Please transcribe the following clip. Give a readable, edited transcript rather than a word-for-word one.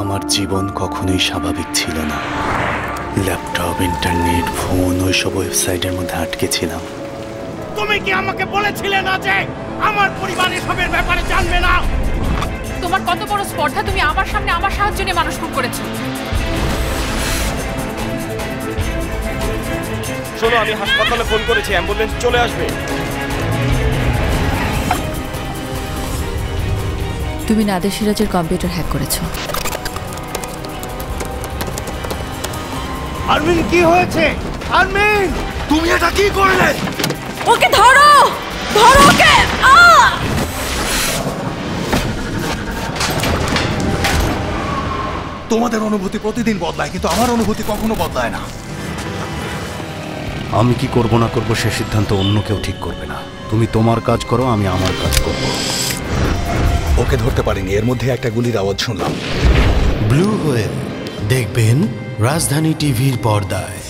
আমার জীবন কখনোই স্বাভাবিক ছিল না। ল্যাপটপ, ইন্টারনেট, ফোন, ওইসব ওয়েবসাইটের মধ্যে আটকে ছিলাম। তুমি কি আমাকে বলেছিলে না যে আমার পরিবার এসবের ব্যাপারে জানবে না? তোমার কত বড় স্পর্ধা, তুমি আমার সামনে আমার সাহায্য নিয়ে মানুষ খুন করেছো। শোনো, আমি হাসপাতালে ফোন করেছি, অ্যাম্বুলেন্স চলে আসবে। তুমি নাদের সিরাজের কম্পিউটার হ্যাক করেছো। আরমিন, কি হয়েছে? আরমিন, তুমি এটা কি করলে? ওকে ধরো, ধরো ওকে। তোমাদের অনুভূতি প্রতিদিন বদলায়, কিন্তু আমার অনুভূতি কখনো বদলায় না। আমি কি করব না করব সে সিদ্ধান্ত অন্য কেউ ঠিক করবে না। তুমি তোমার কাজ করো, আমি আমার কাজ করব। ওকে ধরতে পারিনি, এর মধ্যে একটা গুলির আওয়াজ শুনলাম। ব্লু হোয়েল দেখবেন রাজধানী টিভির পর্দায়।